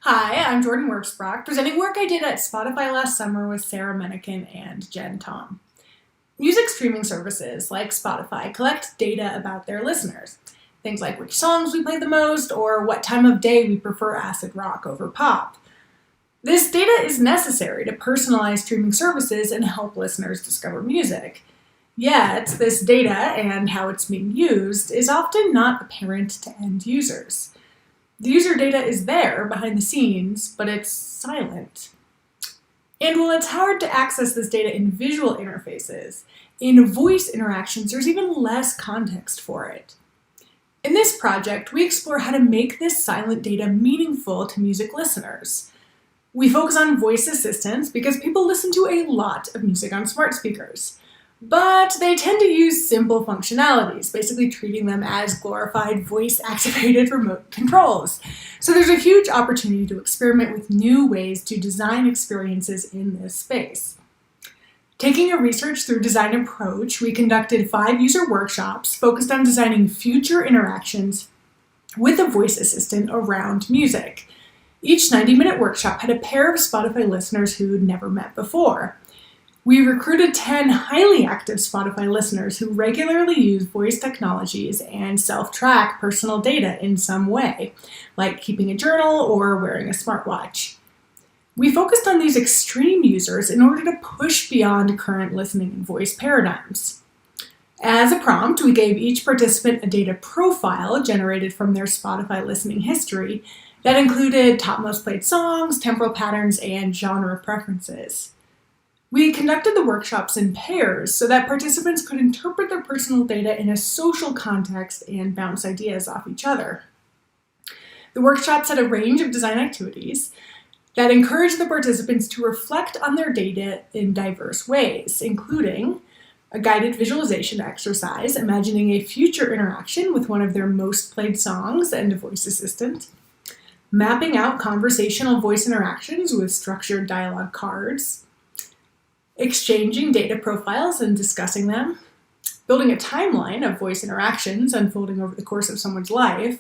Hi, I'm Jordan Wirfs-Brock, presenting work I did at Spotify last summer with Sarah Mennicken and Thom. Music streaming services like Spotify collect data about their listeners. Things like which songs we play the most or what time of day we prefer acid rock over pop. This data is necessary to personalize streaming services and help listeners discover music. Yet, this data and how it's being used is often not apparent to end users. The user data is there behind the scenes, but it's silent. And while it's hard to access this data in visual interfaces, in voice interactions, there's even less context for it. In this project, we explore how to make this silent data meaningful to music listeners. We focus on voice assistants because people listen to a lot of music on smart speakers. But they tend to use simple functionalities, basically treating them as glorified voice-activated remote controls. So there's a huge opportunity to experiment with new ways to design experiences in this space. Taking a research through design approach, we conducted 5 user workshops focused on designing future interactions with a voice assistant around music. Each 90-minute workshop had a pair of Spotify listeners who'd never met before. We recruited 10 highly active Spotify listeners who regularly use voice technologies and self-track personal data in some way, like keeping a journal or wearing a smartwatch. We focused on these extreme users in order to push beyond current listening and voice paradigms. As a prompt, we gave each participant a data profile generated from their Spotify listening history that included top most played songs, temporal patterns, and genre preferences. We conducted the workshops in pairs so that participants could interpret their personal data in a social context and bounce ideas off each other. The workshops had a range of design activities that encouraged the participants to reflect on their data in diverse ways, including a guided visualization exercise, imagining a future interaction with one of their most played songs and a voice assistant, mapping out conversational voice interactions with structured dialogue cards, exchanging data profiles and discussing them, building a timeline of voice interactions unfolding over the course of someone's life,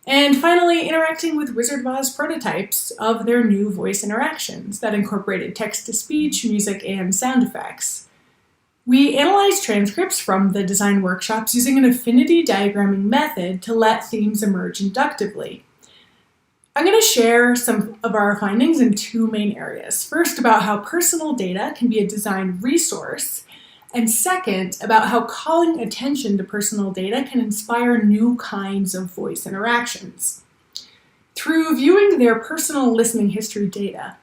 and finally interacting with Wizard of Oz prototypes of their new voice interactions that incorporated text-to-speech, music, and sound effects. We analyzed transcripts from the design workshops using an affinity diagramming method to let themes emerge inductively. I'm going to share some of our findings in 2 main areas. First, about how personal data can be a design resource, and second, about how calling attention to personal data can inspire new kinds of voice interactions. Through viewing their personal listening history data,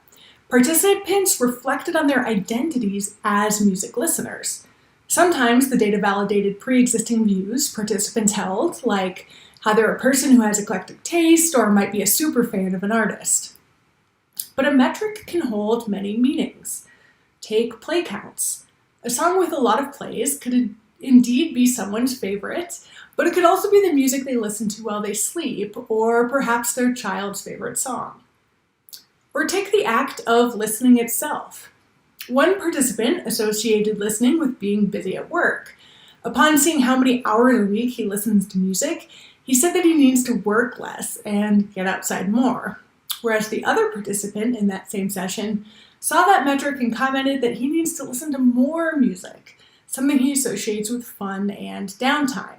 participants reflected on their identities as music listeners. Sometimes the data validated pre-existing views participants held, like how they're a person who has eclectic taste or might be a super fan of an artist. But a metric can hold many meanings. Take play counts. A song with a lot of plays could indeed be someone's favorite, but it could also be the music they listen to while they sleep, or perhaps their child's favorite song. Or take the act of listening itself. One participant associated listening with being busy at work. Upon seeing how many hours a week he listens to music, he said that he needs to work less and get outside more, whereas the other participant in that same session saw that metric and commented that he needs to listen to more music, something he associates with fun and downtime.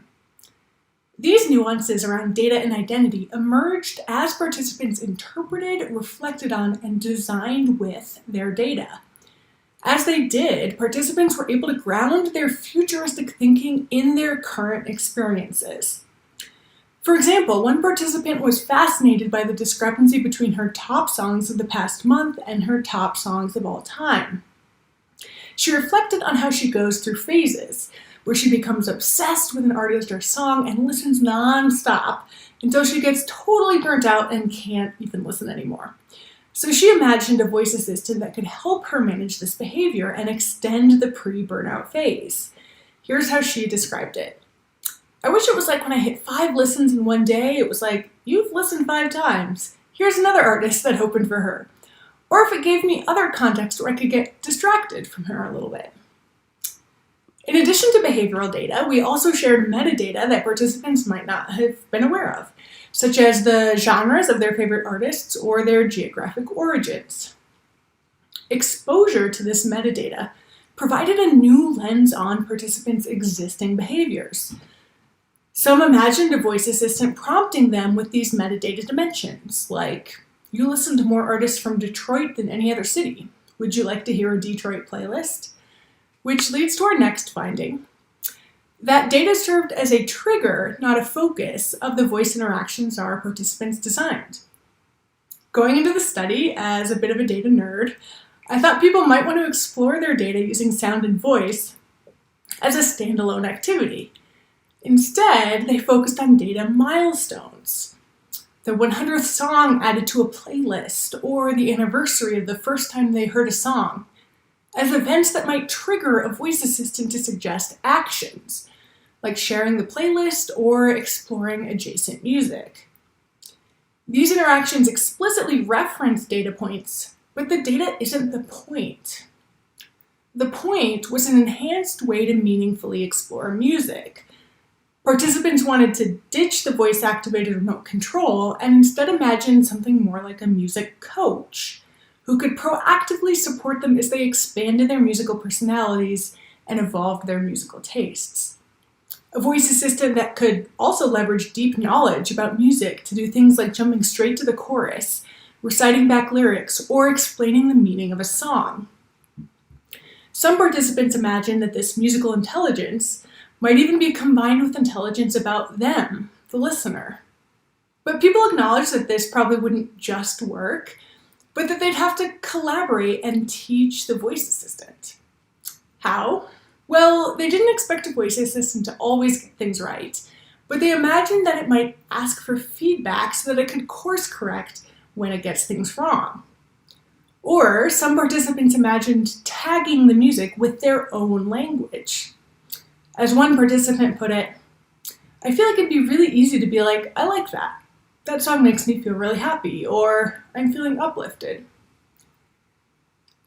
These nuances around data and identity emerged as participants interpreted, reflected on, and designed with their data. As they did, participants were able to ground their futuristic thinking in their current experiences. For example, one participant was fascinated by the discrepancy between her top songs of the past month and her top songs of all time. She reflected on how she goes through phases, where she becomes obsessed with an artist or song and listens non-stop until she gets totally burnt out and can't even listen anymore. So she imagined a voice assistant that could help her manage this behavior and extend the pre-burnout phase. Here's how she described it. I wish it was like when I hit 5 listens in one day, it was like, you've listened 5 times. Here's another artist that opened for her. Or if it gave me other context where I could get distracted from her a little bit. In addition to behavioral data, we also shared metadata that participants might not have been aware of, such as the genres of their favorite artists or their geographic origins. Exposure to this metadata provided a new lens on participants' existing behaviors. Some imagined a voice assistant prompting them with these metadata dimensions, like, you listen to more artists from Detroit than any other city. Would you like to hear a Detroit playlist? Which leads to our next finding. That data served as a trigger, not a focus, of the voice interactions our participants designed. Going into the study as a bit of a data nerd, I thought people might want to explore their data using sound and voice as a standalone activity. Instead, they focused on data milestones. The 100th song added to a playlist, or the anniversary of the first time they heard a song, as events that might trigger a voice assistant to suggest actions, like sharing the playlist or exploring adjacent music. These interactions explicitly reference data points, but the data isn't the point. The point was an enhanced way to meaningfully explore music. Participants wanted to ditch the voice-activated remote control and instead imagine something more like a music coach, who could proactively support them as they expanded their musical personalities and evolved their musical tastes. A voice assistant that could also leverage deep knowledge about music to do things like jumping straight to the chorus, reciting back lyrics, or explaining the meaning of a song. Some participants imagined that this musical intelligence might even be combined with intelligence about them, the listener. But people acknowledged that this probably wouldn't just work, but that they'd have to collaborate and teach the voice assistant. How? Well, they didn't expect a voice assistant to always get things right, but they imagined that it might ask for feedback so that it could course correct when it gets things wrong. Or some participants imagined tagging the music with their own language. As one participant put it, I feel like it'd be really easy to be like, I like that. That song makes me feel really happy, or I'm feeling uplifted.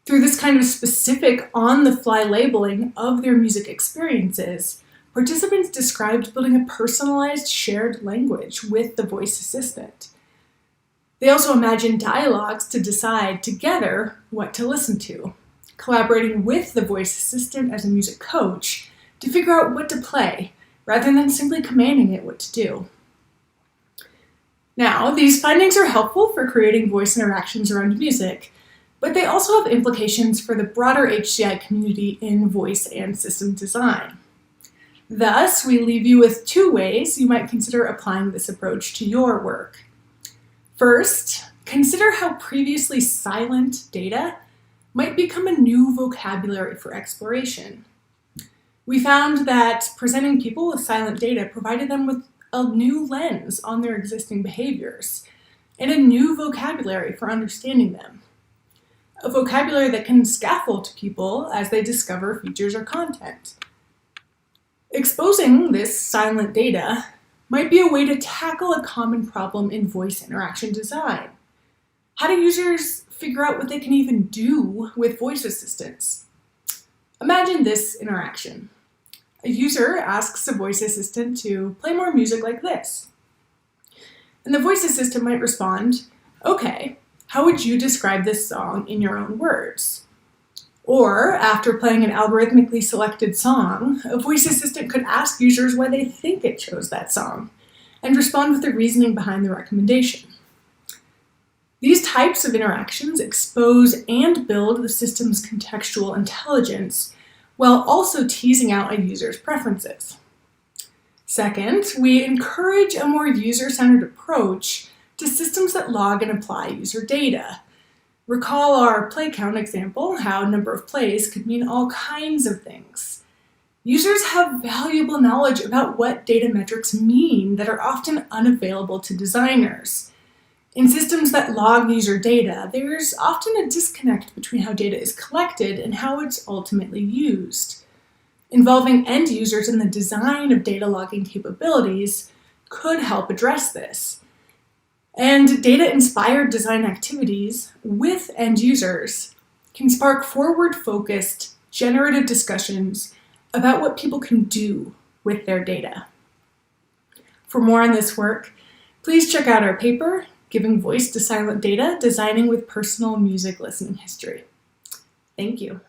Through this kind of specific on-the-fly labeling of their music experiences, participants described building a personalized shared language with the voice assistant. They also imagined dialogues to decide together what to listen to, collaborating with the voice assistant as a music coach to figure out what to play, rather than simply commanding it what to do. Now, these findings are helpful for creating voice interactions around music, but they also have implications for the broader HCI community in voice and system design. Thus, we leave you with 2 ways you might consider applying this approach to your work. First, consider how previously silent data might become a new vocabulary for exploration. We found that presenting people with silent data provided them with a new lens on their existing behaviors and a new vocabulary for understanding them. A vocabulary that can scaffold people as they discover features or content. Exposing this silent data might be a way to tackle a common problem in voice interaction design. How do users figure out what they can even do with voice assistants? Imagine this interaction. A user asks a voice assistant to play more music like this. And the voice assistant might respond, okay, how would you describe this song in your own words? Or, after playing an algorithmically selected song, a voice assistant could ask users why they think it chose that song, and respond with the reasoning behind the recommendation. These types of interactions expose and build the system's contextual intelligence, while also teasing out a user's preferences. Second, we encourage a more user-centered approach to systems that log and apply user data. Recall our play count example, how number of plays could mean all kinds of things. Users have valuable knowledge about what data metrics mean that are often unavailable to designers. In systems that log user data, there's often a disconnect between how data is collected and how it's ultimately used. Involving end users in the design of data logging capabilities could help address this. And data-inspired design activities with end users can spark forward-focused, generative discussions about what people can do with their data. For more on this work, please check out our paper, Giving Voice to Silent Data, Designing with Personal Music Listening History. Thank you.